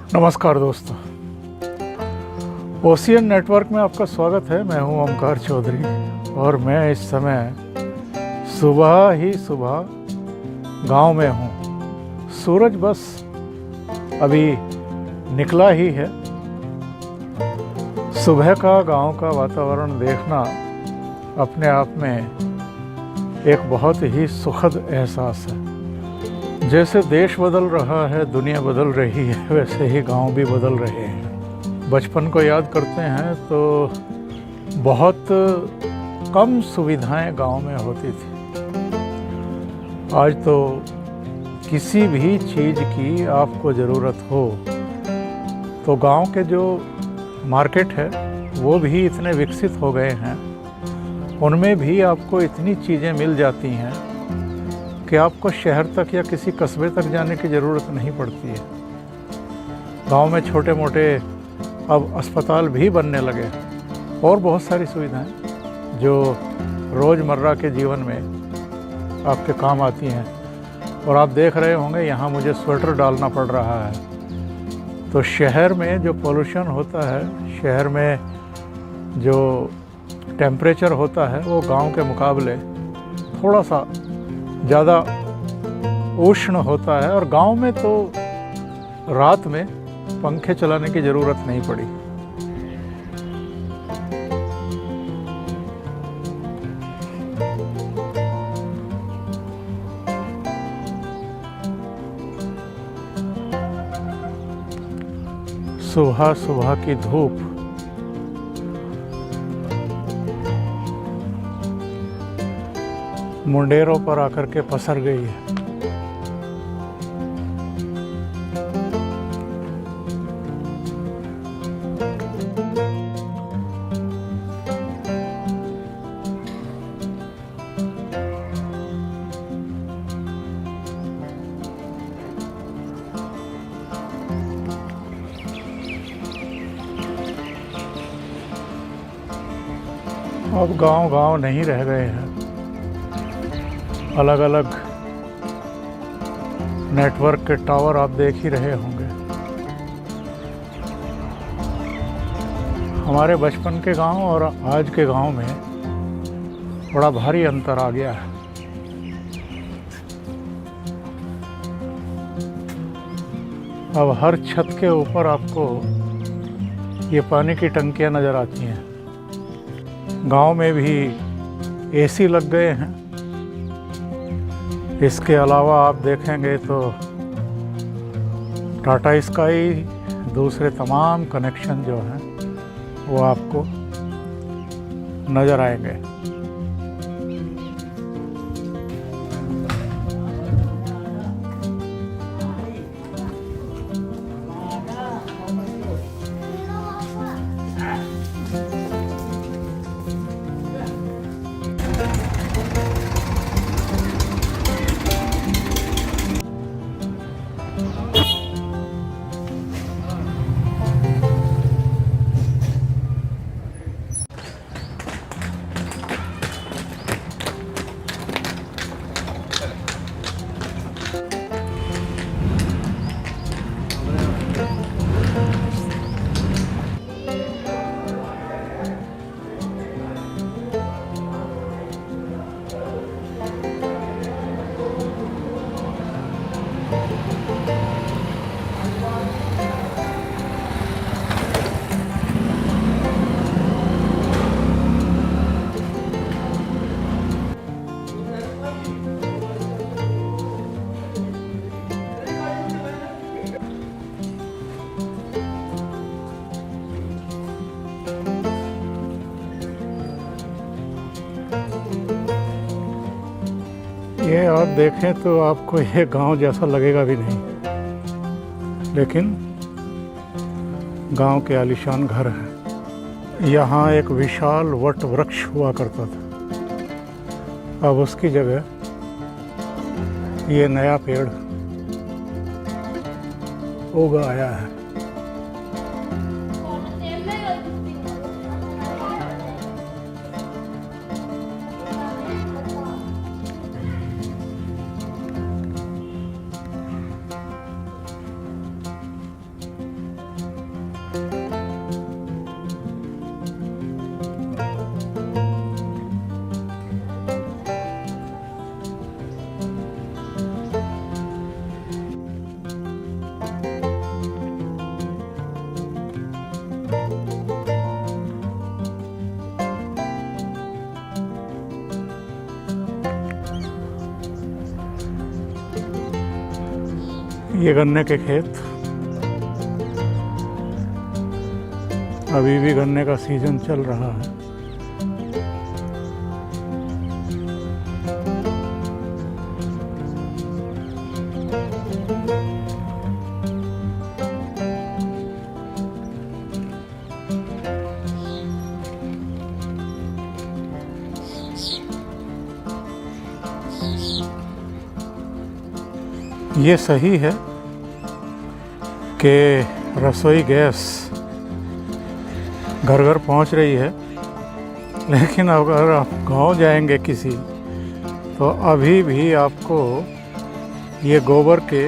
नमस्कार दोस्तों, ocean network में आपका स्वागत है। मैं हूं ओमकार चौधरी और मैं इस समय सुबह ही सुबह गांव में हूं। सूरज बस अभी निकला ही है। सुबह का गांव का वातावरण देखना अपने आप में एक बहुत ही सुखद एहसास है। जैसे देश बदल रहा है, दुनिया बदल रही है, वैसे ही गांव भी बदल रहे हैं। बचपन को याद करते हैं तो बहुत कम सुविधाएं गांव में होती थी। आज तो किसी भी चीज़ की आपको ज़रूरत हो तो गांव के जो मार्केट है वो भी इतने विकसित हो गए हैं, उनमें भी आपको इतनी चीज़ें मिल जाती हैं कि आपको शहर तक या किसी कस्बे तक जाने की ज़रूरत नहीं पड़ती है। गांव में छोटे मोटे अब अस्पताल भी बनने लगे और बहुत सारी सुविधाएं जो रोज़मर्रा के जीवन में आपके काम आती हैं। और आप देख रहे होंगे यहाँ मुझे स्वेटर डालना पड़ रहा है। तो शहर में जो पोल्यूशन होता है, शहर में जो टेम्परेचर होता है, वो गांव के मुकाबले थोड़ा सा ज़्यादा उष्ण होता है। और गांव में तो रात में पंखे चलाने की ज़रूरत नहीं पड़ी। सुबह सुबह की धूप मुंडेरों पर आकर के पसर गई है। अब गांव नहीं रह गए हैं। अलग अलग नेटवर्क के टावर आप देख ही रहे होंगे। हमारे बचपन के गांव और आज के गांव में बड़ा भारी अंतर आ गया है। अब हर छत के ऊपर आपको ये पानी की टंकियां नज़र आती हैं। गांव में भी एसी लग गए हैं। इसके अलावा आप देखेंगे तो टाटा स्काई, दूसरे तमाम कनेक्शन जो हैं वो आपको नज़र आएंगे। ये आप देखें तो आपको ये गांव जैसा लगेगा भी नहीं, लेकिन गांव के आलीशान घर हैं। यहाँ एक विशाल वट वृक्ष हुआ करता था। अब उसकी जगह ये नया पेड़ उग आया है। ये गन्ने के खेत, अभी भी गन्ने का सीजन चल रहा है। ये सही है कि रसोई गैस घर घर पहुंच रही है, लेकिन अगर आप गांव जाएंगे किसी, तो अभी भी आपको ये गोबर के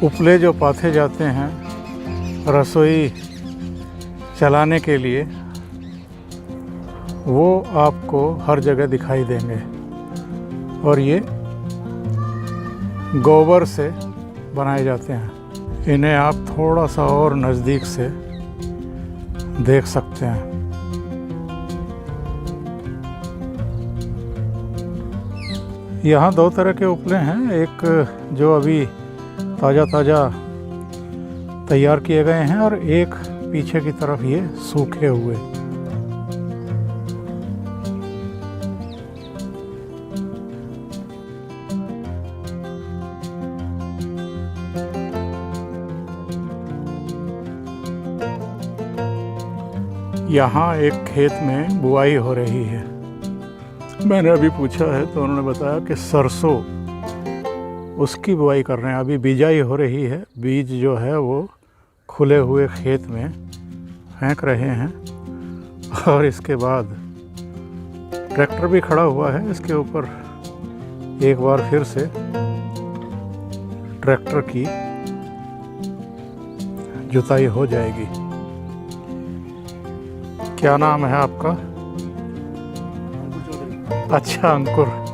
उपले जो पाथे जाते हैं रसोई चलाने के लिए, वो आपको हर जगह दिखाई देंगे। और ये गोबर से बनाए जाते हैं। इन्हें आप थोड़ा सा और नज़दीक से देख सकते हैं। यहाँ दो तरह के उपले हैं, एक जो अभी ताज़ा ताज़ा तैयार किए गए हैं और एक पीछे की तरफ ये सूखे हुए। यहाँ एक खेत में बुआई हो रही है। मैंने अभी पूछा है तो उन्होंने बताया कि सरसों, उसकी बुआई कर रहे हैं। अभी बिजाई हो रही है, बीज जो है वो खुले हुए खेत में फेंक रहे हैं। और इसके बाद ट्रैक्टर भी खड़ा हुआ है, इसके ऊपर एक बार फिर से ट्रैक्टर की जुताई हो जाएगी। क्या नाम है आपका? अच्छा, अंकुर।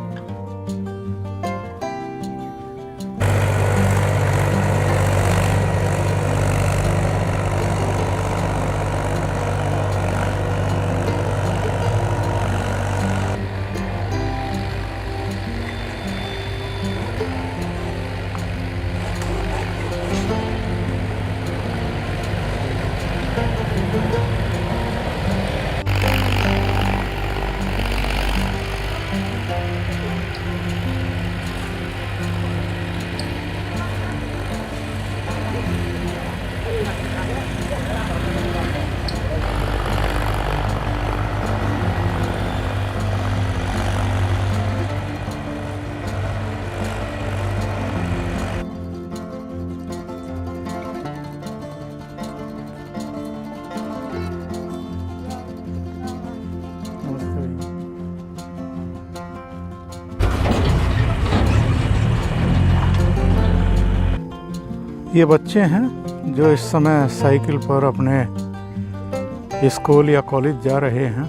ये बच्चे हैं जो इस समय साइकिल पर अपने स्कूल या कॉलेज जा रहे हैं।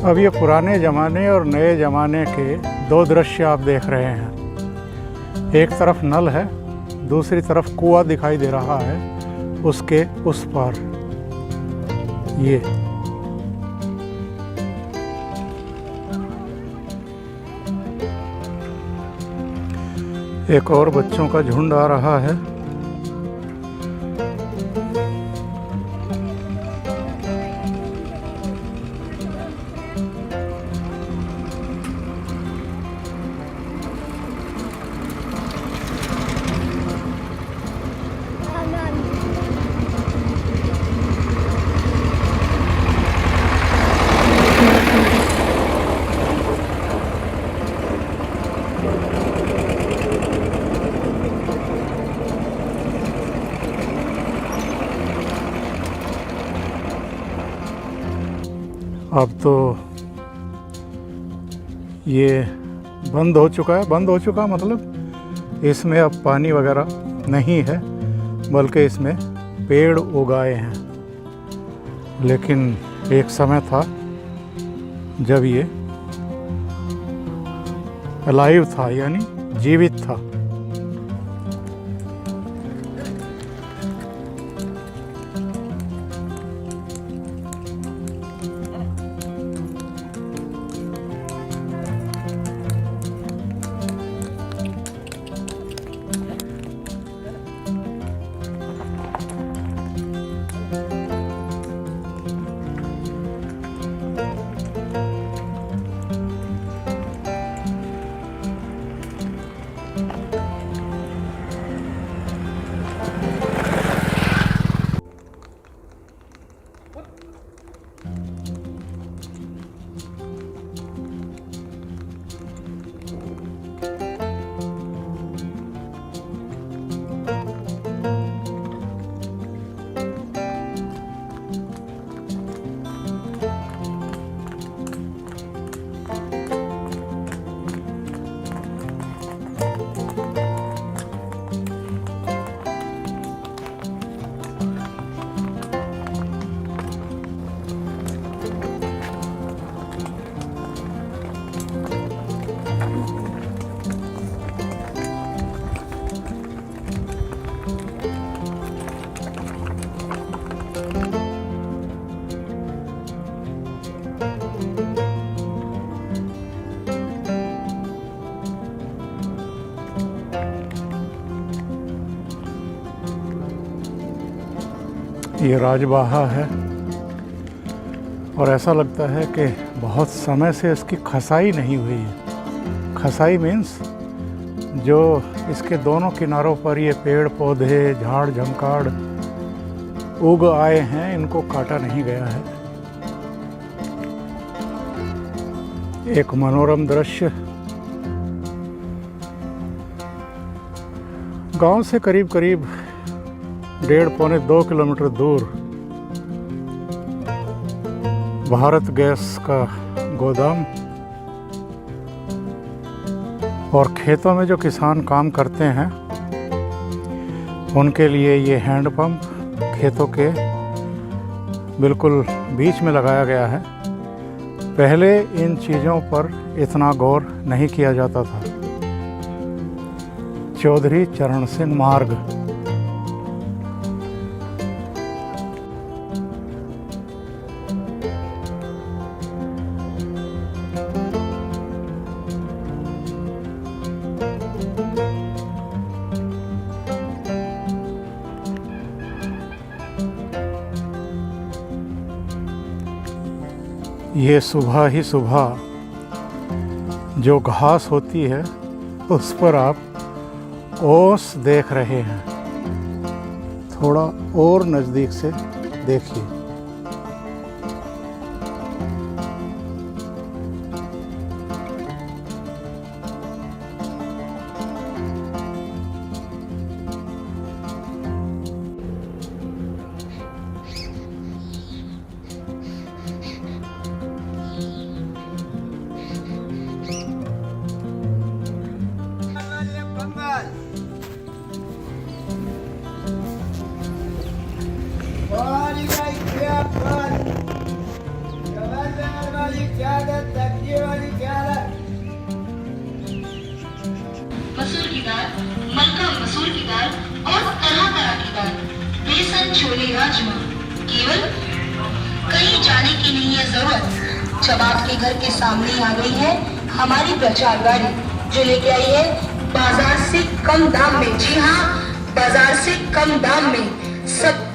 अब ये पुराने ज़माने और नए ज़माने के दो दृश्य आप देख रहे हैं। एक तरफ नल है, दूसरी तरफ कुआं दिखाई दे रहा है, उसके उस पार ये। एक और बच्चों का झुंड आ रहा है। अब तो ये बंद हो चुका है। बंद हो चुका मतलब इसमें अब पानी वगैरह नहीं है, बल्कि इसमें पेड़ उगाए हैं। लेकिन एक समय था जब ये अलाइव था, यानी जीवित था। ये राजबाहा है और ऐसा लगता है कि बहुत समय से इसकी खसाई नहीं हुई है। खसाई मीन्स जो इसके दोनों किनारों पर ये पेड़ पौधे झाड़ झंकाड़ उग आए हैं, इनको काटा नहीं गया है। एक मनोरम दृश्य गांव से करीब करीब 1.5-2 किलोमीटर दूर भारत गैस का गोदाम और खेतों में जो किसान काम करते हैं उनके लिए ये हैंडपंप खेतों के बिल्कुल बीच में लगाया गया है। पहले इन चीज़ों पर इतना गौर नहीं किया जाता था। चौधरी चरण सिंह मार्ग। ये सुबह ही सुबह जो घास होती है उस पर आप ओस देख रहे हैं। थोड़ा और नज़दीक से देखिए। मसूर की दाल, मक्का मसूर की दाल और तरह तरह की दाल, बेसन छोले राजमा, केवल कहीं जाने की नहीं है जरूरत। जब आपके घर के सामने आ गई है हमारी प्रचार गाड़ी जो लेके आई है बाजार से कम दाम में। जी हाँ, बाजार से कम दाम में सब